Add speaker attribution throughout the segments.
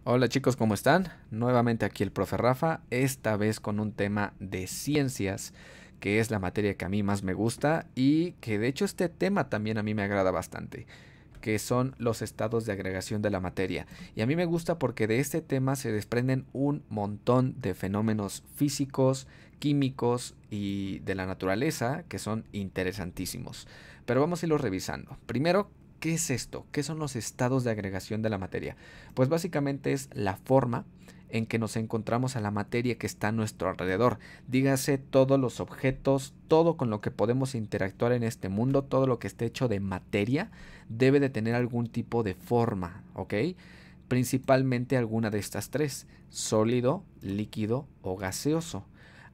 Speaker 1: Hola chicos, ¿cómo están? Nuevamente aquí el profe Rafa, esta vez con un tema de ciencias, que es la materia que a mí más me gusta y que de hecho este tema también a mí me agrada bastante, que son los estados de agregación de la materia. Y a mí me gusta porque de este tema se desprenden un montón de fenómenos físicos, químicos y de la naturaleza que son interesantísimos. Pero vamos a irlos revisando. Primero, ¿qué es esto? ¿Qué son los estados de agregación de la materia? Pues básicamente es la forma en que nos encontramos a la materia que está a nuestro alrededor. Dígase todos los objetos, todo con lo que podemos interactuar en este mundo, todo lo que esté hecho de materia, debe de tener algún tipo de forma, ¿ok? Principalmente alguna de estas tres: sólido, líquido o gaseoso.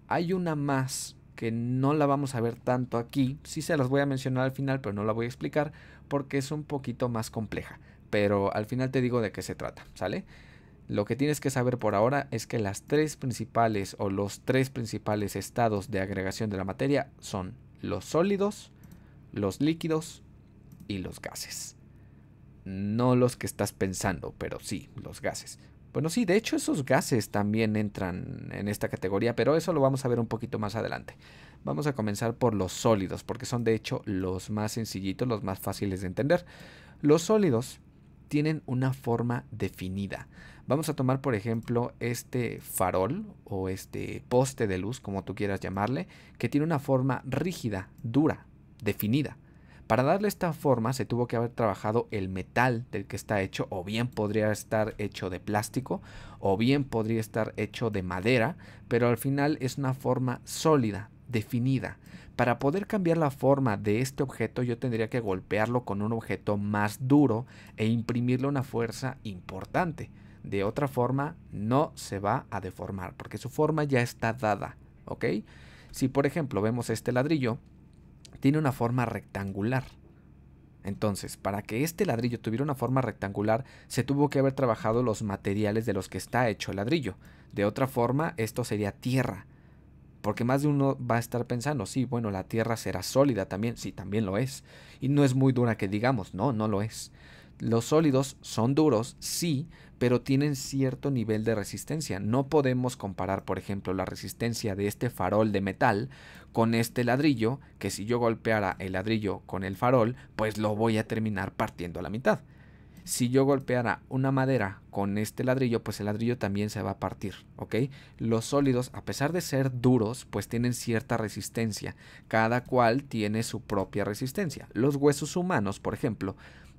Speaker 1: Hay una más que no la vamos a ver tanto aquí, sí se las voy a mencionar al final, pero no la voy a explicar porque es un poquito más compleja. Pero al final te digo de qué se trata, ¿sale? Lo que tienes que saber por ahora es que las tres principales o los tres principales estados de agregación de la materia son los sólidos, los líquidos y los gases. No los que estás pensando, pero sí, los gases. Bueno, sí, de hecho esos gases también entran en esta categoría, pero eso lo vamos a ver un poquito más adelante. Vamos a comenzar por los sólidos, porque son de hecho los más sencillitos, los más fáciles de entender. Los sólidos tienen una forma definida. Vamos a tomar, por ejemplo, este farol o este poste de luz, como tú quieras llamarle, que tiene una forma rígida, dura, definida. Para darle esta forma se tuvo que haber trabajado el metal del que está hecho, o bien podría estar hecho de plástico, o bien podría estar hecho de madera, pero al final es una forma sólida, definida. Para poder cambiar la forma de este objeto yo tendría que golpearlo con un objeto más duro e imprimirle una fuerza importante. De otra forma no se va a deformar porque su forma ya está dada, ¿ok? Si por ejemplo vemos este ladrillo, tiene una forma rectangular. Entonces, para que este ladrillo tuviera una forma rectangular, se tuvo que haber trabajado los materiales de los que está hecho el ladrillo. De otra forma, esto sería tierra. Porque más de uno va a estar pensando, sí, bueno, la tierra será sólida también, sí, también lo es. Y no es muy dura que digamos, no, no lo es. Los sólidos son duros, sí, pero tienen cierto nivel de resistencia. No podemos comparar, por ejemplo, la resistencia de este farol de metal con este ladrillo, que si yo golpeara el ladrillo con el farol, pues lo voy a terminar partiendo a la mitad. Si yo golpeara una madera con este ladrillo, pues el ladrillo también se va a partir, ¿ok? Los sólidos, a pesar de ser duros, pues tienen cierta resistencia. Cada cual tiene su propia resistencia. Los huesos humanos, por ejemplo,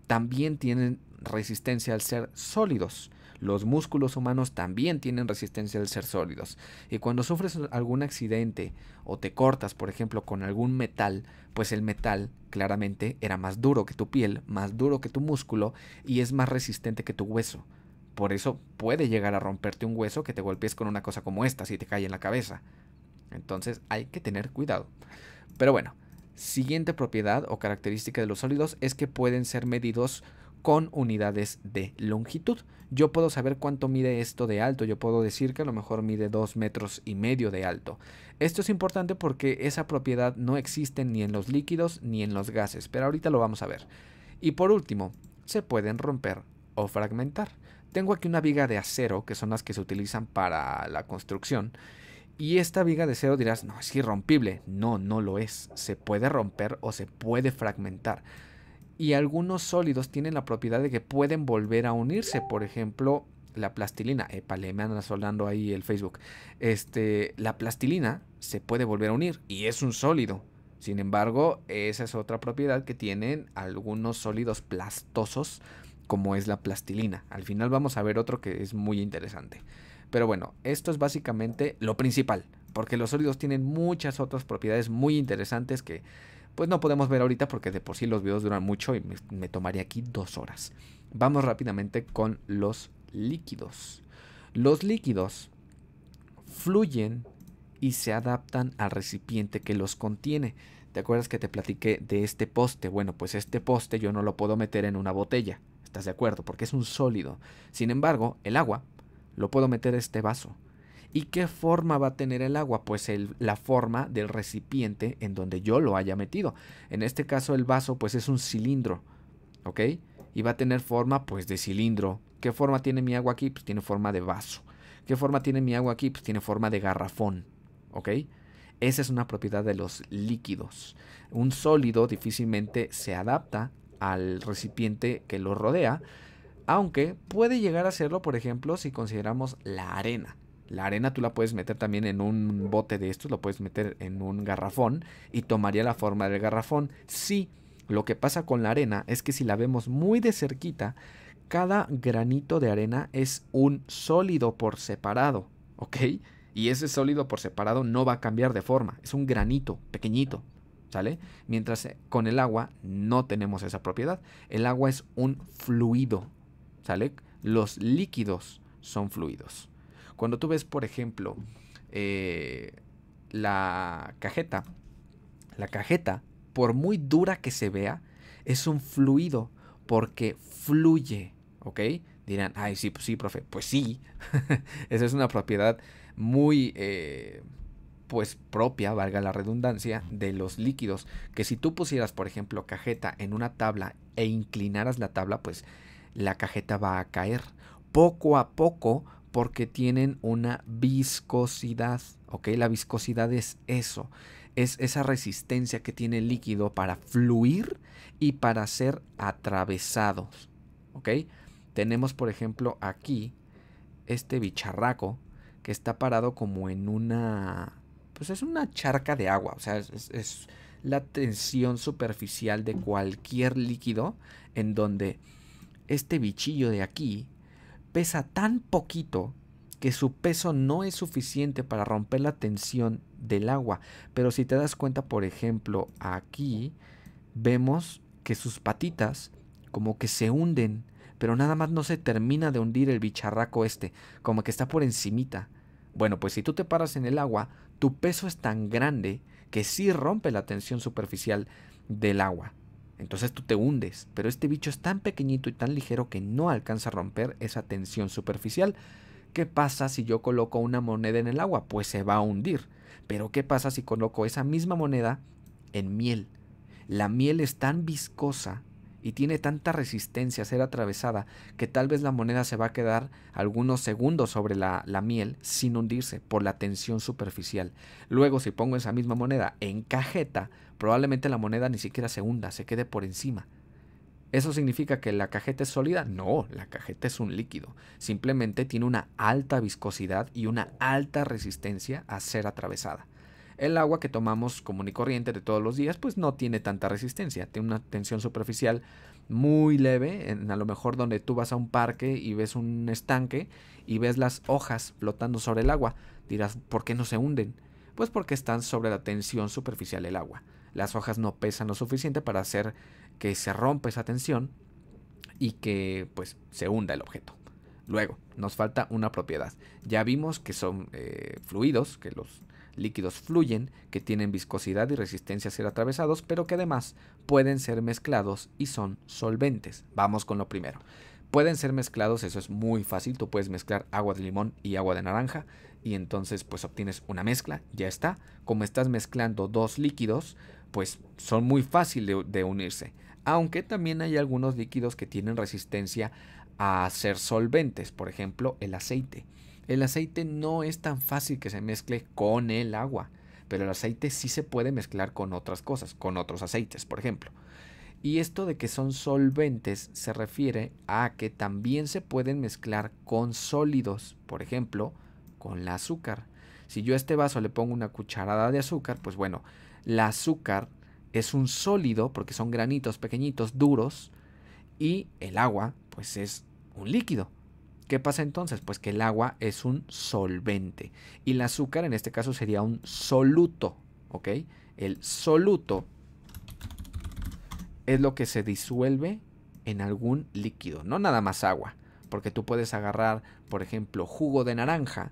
Speaker 1: también tienen resistencia al ser sólidos. Los músculos humanos también tienen resistencia al ser sólidos. Y cuando sufres algún accidente o te cortas, por ejemplo, con algún metal, pues el metal claramente era más duro que tu piel, más duro que tu músculo y es más resistente que tu hueso. Por eso puede llegar a romperte un hueso que te golpees con una cosa como esta si te cae en la cabeza. Entonces hay que tener cuidado. Pero bueno, siguiente propiedad o característica de los sólidos es que pueden ser medidos con unidades de longitud. Yo puedo saber cuánto mide esto de alto. Yo puedo decir que a lo mejor mide 2,5 metros de alto. Esto es importante porque esa propiedad no existe ni en los líquidos ni en los gases, pero ahorita lo vamos a ver. Y por último, se pueden romper o fragmentar. Tengo aquí una viga de acero, que son las que se utilizan para la construcción. Y esta viga de acero dirás, no, es irrompible. No, no lo es. Se puede romper o se puede fragmentar. Y algunos sólidos tienen la propiedad de que pueden volver a unirse. Por ejemplo, la plastilina. Épale, me anda sonando ahí el Facebook. La plastilina se puede volver a unir y es un sólido. Sin embargo, esa es otra propiedad que tienen algunos sólidos plastosos, como es la plastilina. Al final vamos a ver otro que es muy interesante. Pero bueno, esto es básicamente lo principal, porque los sólidos tienen muchas otras propiedades muy interesantes que pues no podemos ver ahorita porque de por sí los videos duran mucho y me tomaría aquí 2 horas. Vamos rápidamente con los líquidos. Los líquidos fluyen y se adaptan al recipiente que los contiene. ¿Te acuerdas que te platiqué de este poste? Bueno, pues este poste yo no lo puedo meter en una botella. ¿Estás de acuerdo? Porque es un sólido. Sin embargo, el agua lo puedo meter en este vaso. ¿Y qué forma va a tener el agua? Pues la forma del recipiente en donde yo lo haya metido. En este caso el vaso pues es un cilindro, ¿ok? y va a tener forma pues de cilindro. ¿Qué forma tiene mi agua aquí? Pues tiene forma de vaso. ¿Qué forma tiene mi agua aquí? Pues tiene forma de garrafón, ¿ok? Esa es una propiedad de los líquidos. Un sólido difícilmente se adapta al recipiente que lo rodea, aunque puede llegar a hacerlo, por ejemplo, si consideramos la arena. La arena tú la puedes meter también en un bote de estos, lo puedes meter en un garrafón y tomaría la forma del garrafón. Sí, lo que pasa con la arena es que si la vemos muy de cerquita, cada granito de arena es un sólido por separado, ¿ok? Y ese sólido por separado no va a cambiar de forma, es un granito pequeñito, ¿sale? Mientras con el agua no tenemos esa propiedad. El agua es un fluido, ¿sale? Los líquidos son fluidos. Cuando tú ves, por ejemplo, eh, la cajeta, la cajeta, por muy dura que se vea, es un fluido porque fluye, ¿ok? Dirán, ay, sí, pues sí, profe. Pues sí, esa es una propiedad muy, pues propia, valga la redundancia, de los líquidos. Que si tú pusieras, por ejemplo, cajeta en una tabla e inclinaras la tabla, pues la cajeta va a caer poco a poco porque tienen una viscosidad, ¿ok? La viscosidad es eso, es esa resistencia que tiene el líquido para fluir y para ser atravesados, ¿ok? Tenemos, por ejemplo, aquí este bicharraco que está parado como en una, pues es una charca de agua, o sea, es la tensión superficial de cualquier líquido en donde este bichillo de aquí pesa tan poquito que su peso no es suficiente para romper la tensión del agua. Pero si te das cuenta, por ejemplo, aquí vemos que sus patitas como que se hunden, pero nada más no se termina de hundir el bicharraco este, como que está por encimita. Bueno, pues si tú te paras en el agua, tu peso es tan grande que sí rompe la tensión superficial del agua. Entonces tú te hundes, pero este bicho es tan pequeñito y tan ligero que no alcanza a romper esa tensión superficial. ¿Qué pasa si yo coloco una moneda en el agua? Pues se va a hundir. Pero ¿qué pasa si coloco esa misma moneda en miel? La miel es tan viscosa y tiene tanta resistencia a ser atravesada que tal vez la moneda se va a quedar algunos segundos sobre la miel sin hundirse por la tensión superficial. Luego, si pongo esa misma moneda en cajeta, probablemente la moneda ni siquiera se hunda, se quede por encima. ¿Eso significa que la cajeta es sólida? No, la cajeta es un líquido. Simplemente tiene una alta viscosidad y una alta resistencia a ser atravesada. El agua que tomamos común y corriente de todos los días, pues no tiene tanta resistencia. Tiene una tensión superficial muy leve. A lo mejor donde tú vas a un parque y ves un estanque y ves las hojas flotando sobre el agua, dirás, ¿por qué no se hunden? Pues porque están sobre la tensión superficial del agua. Las hojas no pesan lo suficiente para hacer que se rompa esa tensión y que pues se hunda el objeto. Luego, nos falta una propiedad. Ya vimos que son fluidos, que los líquidos fluyen, que tienen viscosidad y resistencia a ser atravesados, pero que además pueden ser mezclados y son solventes. Vamos con lo primero. Pueden ser mezclados, eso es muy fácil. Tú puedes mezclar agua de limón y agua de naranja y entonces pues obtienes una mezcla, ya está. Como estás mezclando dos líquidos, pues son muy fáciles de unirse. Aunque también hay algunos líquidos que tienen resistencia a ser solventes, por ejemplo el aceite. El aceite no es tan fácil que se mezcle con el agua, pero el aceite sí se puede mezclar con otras cosas, con otros aceites, por ejemplo. Y esto de que son solventes se refiere a que también se pueden mezclar con sólidos, por ejemplo, con el azúcar. Si yo a este vaso le pongo una cucharada de azúcar, pues bueno, el azúcar es un sólido porque son granitos pequeñitos, duros, y el agua pues es un líquido. ¿Qué pasa entonces? Pues que el agua es un solvente y el azúcar en este caso sería un soluto, ¿ok? El soluto es lo que se disuelve en algún líquido, no nada más agua, porque tú puedes agarrar, por ejemplo, jugo de naranja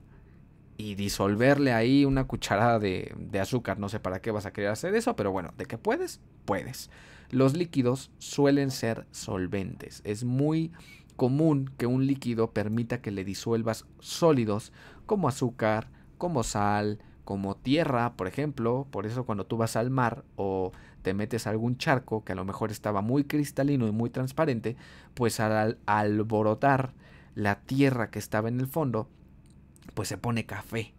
Speaker 1: y disolverle ahí una cucharada de azúcar. No sé para qué vas a querer hacer eso, pero bueno, de que puedes, puedes. Los líquidos suelen ser solventes. Es muy común que un líquido permita que le disuelvas sólidos como azúcar, como sal, como tierra, por ejemplo. Por eso cuando tú vas al mar o te metes a algún charco que a lo mejor estaba muy cristalino y muy transparente, pues al alborotar la tierra que estaba en el fondo, pues se pone café,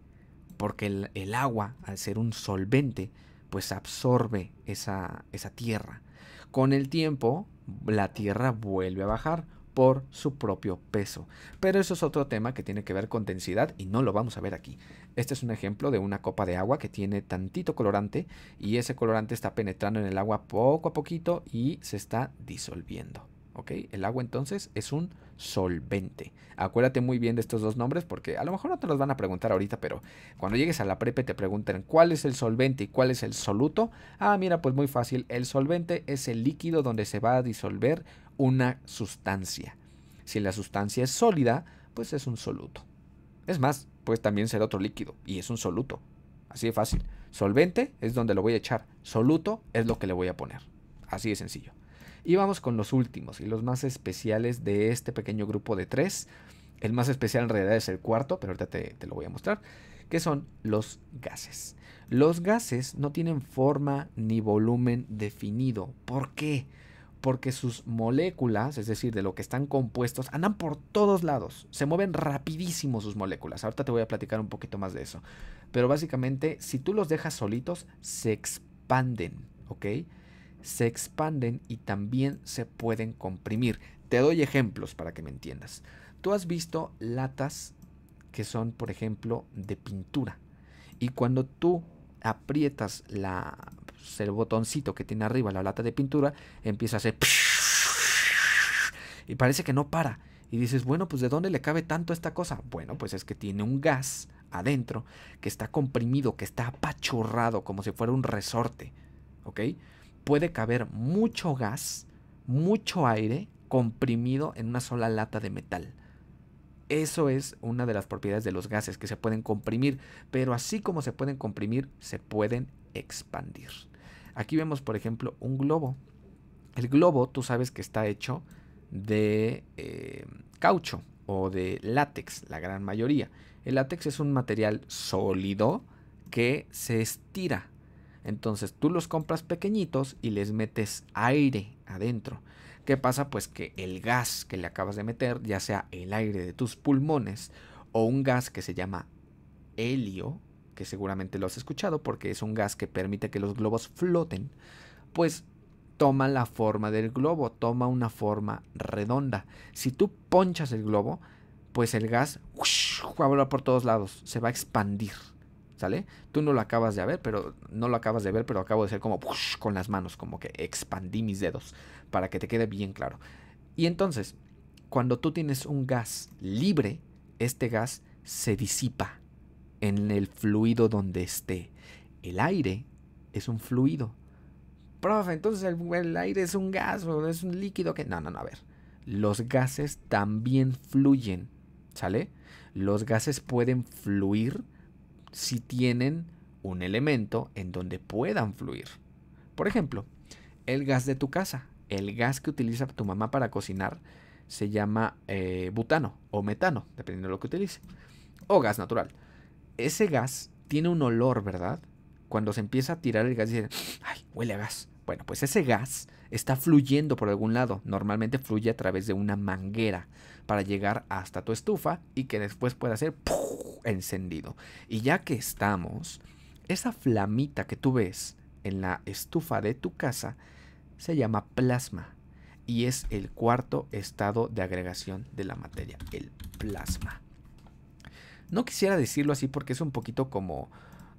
Speaker 1: porque el agua, al ser un solvente, pues absorbe esa tierra. Con el tiempo, la tierra vuelve a bajar por su propio peso. Pero eso es otro tema que tiene que ver con densidad y no lo vamos a ver aquí. Este es un ejemplo de una copa de agua que tiene tantito colorante y ese colorante está penetrando en el agua poco a poquito y se está disolviendo. ¿Ok? El agua entonces es un solvente. Acuérdate muy bien de estos dos nombres porque a lo mejor no te los van a preguntar ahorita, pero cuando llegues a la prepa te preguntan cuál es el solvente y cuál es el soluto. Ah, mira, pues muy fácil. El solvente es el líquido donde se va a disolver una sustancia. Si la sustancia es sólida, pues es un soluto. Es más, puede también ser otro líquido y es un soluto. Así de fácil. Solvente es donde lo voy a echar. Soluto es lo que le voy a poner. Así de sencillo. Y vamos con los últimos y los más especiales de este pequeño grupo de 3. El más especial en realidad es el cuarto, pero ahorita te lo voy a mostrar, que son los gases. Los gases no tienen forma ni volumen definido. ¿Por qué? Porque sus moléculas, es decir, de lo que están compuestos, andan por todos lados. Se mueven rapidísimo sus moléculas. Ahorita te voy a platicar un poquito más de eso. Pero básicamente, si tú los dejas solitos, se expanden, ¿ok? Se expanden y también se pueden comprimir. Te doy ejemplos para que me entiendas. Tú has visto latas que son, por ejemplo, de pintura. Y cuando tú aprietas el botoncito que tiene arriba la lata de pintura, empieza a hacer... Y parece que no para. Y dices, bueno, pues ¿de dónde le cabe tanto a esta cosa? Bueno, pues es que tiene un gas adentro que está comprimido, que está apachurrado como si fuera un resorte. ¿Ok? Puede caber mucho gas, mucho aire comprimido en una sola lata de metal. Eso es una de las propiedades de los gases, que se pueden comprimir, pero así como se pueden comprimir, se pueden expandir. Aquí vemos, por ejemplo, un globo. El globo, tú sabes que está hecho de caucho o de látex, la gran mayoría. El látex es un material sólido que se estira. Entonces tú los compras pequeñitos y les metes aire adentro. ¿Qué pasa? Pues que el gas que le acabas de meter, ya sea el aire de tus pulmones o un gas que se llama helio, que seguramente lo has escuchado porque es un gas que permite que los globos floten, pues toma la forma del globo, toma una forma redonda. Si tú ponchas el globo, pues el gas va a volar por todos lados, se va a expandir. ¿Sale? Tú no lo acabas de ver, pero acabo de hacer como con las manos, como que expandí mis dedos para que te quede bien claro. Y entonces, cuando tú tienes un gas libre, este gas se disipa en el fluido donde esté. El aire es un fluido. Profe, entonces el aire es un gas o es un líquido que... No, a ver. Los gases también fluyen, ¿sale? Los gases pueden fluir si tienen un elemento en donde puedan fluir. Por ejemplo, el gas de tu casa, el gas que utiliza tu mamá para cocinar, se llama butano o metano, dependiendo de lo que utilice, o gas natural. Ese gas tiene un olor, ¿verdad? Cuando se empieza a tirar el gas, dice, ¡ay, huele a gas! Bueno, pues ese gas está fluyendo por algún lado. Normalmente fluye a través de una manguera para llegar hasta tu estufa y que después pueda ser encendido. Y ya que estamos, esa flamita que tú ves en la estufa de tu casa se llama plasma y es el cuarto estado de agregación de la materia, el plasma. No quisiera decirlo así porque es un poquito como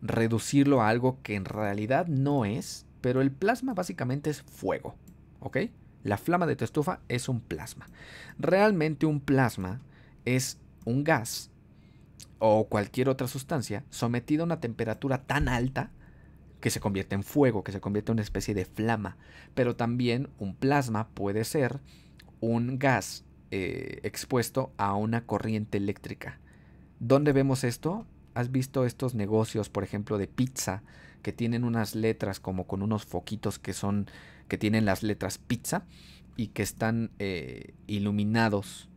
Speaker 1: reducirlo a algo que en realidad no es, pero el plasma básicamente es fuego, ¿ok? La flama de tu estufa es un plasma. Realmente un plasma es un gas o cualquier otra sustancia sometida a una temperatura tan alta que se convierte en fuego, que se convierte en una especie de flama. Pero también un plasma puede ser un gas expuesto a una corriente eléctrica. ¿Dónde vemos esto? ¿Has visto estos negocios, por ejemplo, de pizza, que tienen unas letras como con unos foquitos que tienen las letras pizza y que están iluminados?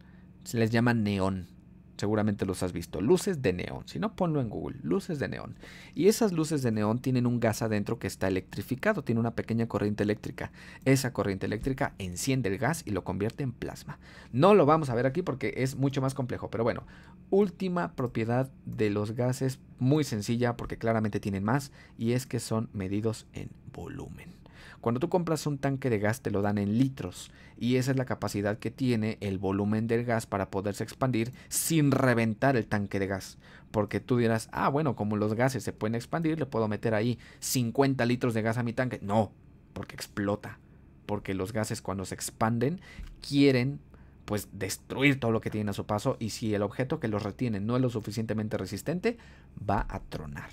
Speaker 1: Se les llama neón. Seguramente los has visto, luces de neón. Si no, ponlo en Google, luces de neón. Y esas luces de neón tienen un gas adentro que está electrificado, tiene una pequeña corriente eléctrica. Esa corriente eléctrica enciende el gas y lo convierte en plasma. No lo vamos a ver aquí porque es mucho más complejo, pero bueno, última propiedad de los gases, muy sencilla porque claramente tienen más, y es que son medidos en volumen. Cuando tú compras un tanque de gas te lo dan en litros y esa es la capacidad que tiene el volumen del gas para poderse expandir sin reventar el tanque de gas. Porque tú dirás, ah, bueno, como los gases se pueden expandir, le puedo meter ahí 50 litros de gas a mi tanque. No, porque explota. Porque los gases cuando se expanden quieren pues destruir todo lo que tienen a su paso y si el objeto que los retiene no es lo suficientemente resistente, va a tronar.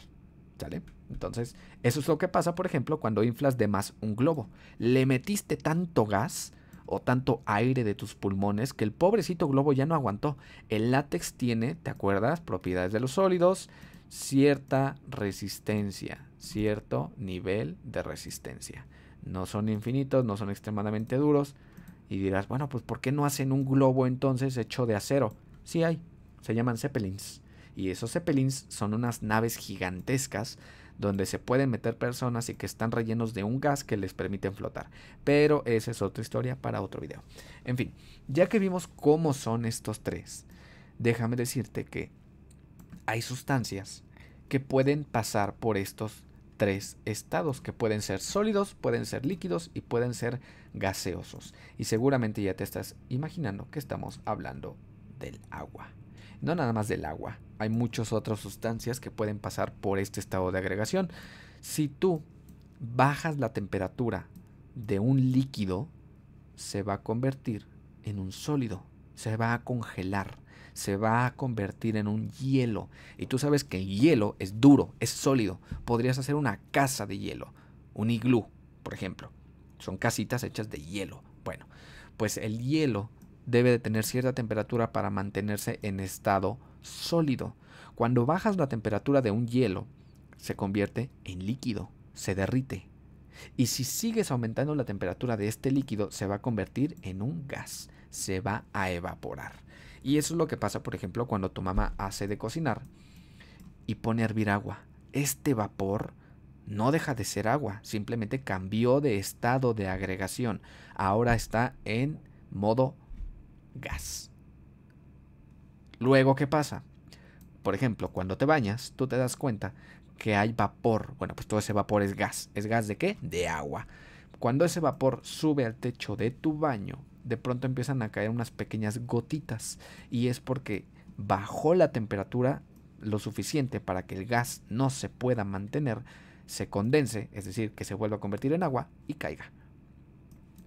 Speaker 1: ¿Sale? Entonces, eso es lo que pasa, por ejemplo, cuando inflas de más un globo. Le metiste tanto gas o tanto aire de tus pulmones que el pobrecito globo ya no aguantó. El látex tiene, ¿te acuerdas? Propiedades de los sólidos, cierta resistencia, cierto nivel de resistencia. No son infinitos, no son extremadamente duros. Y dirás, bueno, pues ¿por qué no hacen un globo entonces hecho de acero? Sí hay, se llaman Zeppelins. Y esos Zeppelins son unas naves gigantescas donde se pueden meter personas y que están rellenos de un gas que les permiten flotar. Pero esa es otra historia para otro video. En fin, ya que vimos cómo son estos tres, déjame decirte que hay sustancias que pueden pasar por estos tres estados, que pueden ser sólidos, pueden ser líquidos y pueden ser gaseosos. Y seguramente ya te estás imaginando que estamos hablando del agua. No nada más del agua, hay muchas otras sustancias que pueden pasar por este estado de agregación. Si tú bajas la temperatura de un líquido, se va a convertir en un sólido, se va a congelar, se va a convertir en un hielo. Y tú sabes que el hielo es duro, es sólido. Podrías hacer una casa de hielo, un iglú, por ejemplo. Son casitas hechas de hielo. Bueno, pues el hielo debe de tener cierta temperatura para mantenerse en estado sólido. Cuando bajas la temperatura de un hielo, se convierte en líquido, se derrite. Y si sigues aumentando la temperatura de este líquido, se va a convertir en un gas, se va a evaporar. Y eso es lo que pasa, por ejemplo, cuando tu mamá hace de cocinar y pone a hervir agua. Este vapor no deja de ser agua, simplemente cambió de estado de agregación. Ahora está en modo gas. Luego, ¿qué pasa? Por ejemplo, cuando te bañas, tú te das cuenta que hay vapor. Bueno, pues todo ese vapor es gas. ¿Es gas de qué? De agua. Cuando ese vapor sube al techo de tu baño, de pronto empiezan a caer unas pequeñas gotitas. Y es porque bajó la temperatura lo suficiente para que el gas no se pueda mantener, se condense, es decir, que se vuelva a convertir en agua y caiga.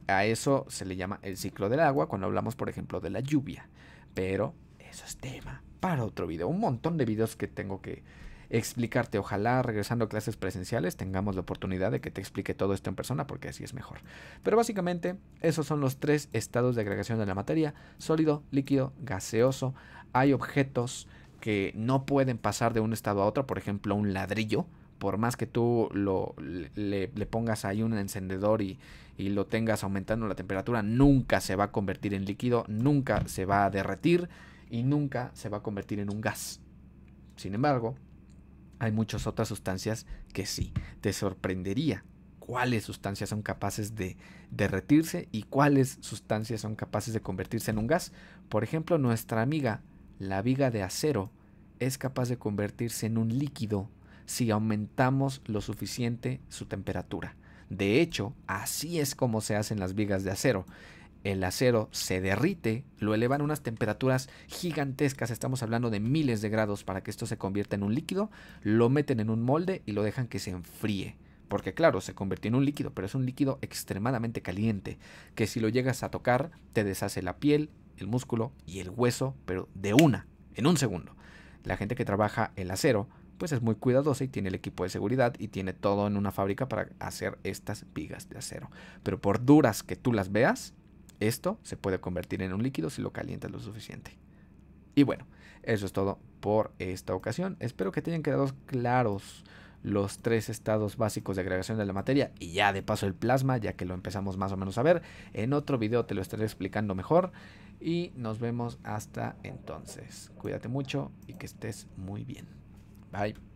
Speaker 1: A eso se le llama el ciclo del agua cuando hablamos, por ejemplo, de la lluvia. Pero eso es tema para otro video. Un montón de videos que tengo que explicarte. Ojalá regresando a clases presenciales tengamos la oportunidad de que te explique todo esto en persona porque así es mejor. Pero básicamente esos son los tres estados de agregación de la materia: sólido, líquido, gaseoso. Hay objetos que no pueden pasar de un estado a otro, por ejemplo un ladrillo. Por más que tú le pongas ahí un encendedor y lo tengas aumentando la temperatura, nunca se va a convertir en líquido, nunca se va a derretir y nunca se va a convertir en un gas. Sin embargo, hay muchas otras sustancias que sí. Te sorprendería cuáles sustancias son capaces de derretirse y cuáles sustancias son capaces de convertirse en un gas. Por ejemplo, nuestra amiga, la viga de acero, es capaz de convertirse en un líquido si aumentamos lo suficiente su temperatura. De hecho, así es como se hacen las vigas de acero. El acero se derrite, lo elevan a unas temperaturas gigantescas, estamos hablando de miles de grados para que esto se convierta en un líquido, lo meten en un molde y lo dejan que se enfríe. Porque claro, se convirtió en un líquido, pero es un líquido extremadamente caliente, que si lo llegas a tocar, te deshace la piel, el músculo y el hueso, pero en un segundo. La gente que trabaja el acero, pues es muy cuidadosa y tiene el equipo de seguridad y tiene todo en una fábrica para hacer estas vigas de acero. Pero por duras que tú las veas, esto se puede convertir en un líquido si lo calientas lo suficiente. Y bueno, eso es todo por esta ocasión. Espero que te hayan quedado claros los tres estados básicos de agregación de la materia y ya de paso el plasma, ya que lo empezamos más o menos a ver. En otro video te lo estaré explicando mejor y nos vemos hasta entonces. Cuídate mucho y que estés muy bien. Bye.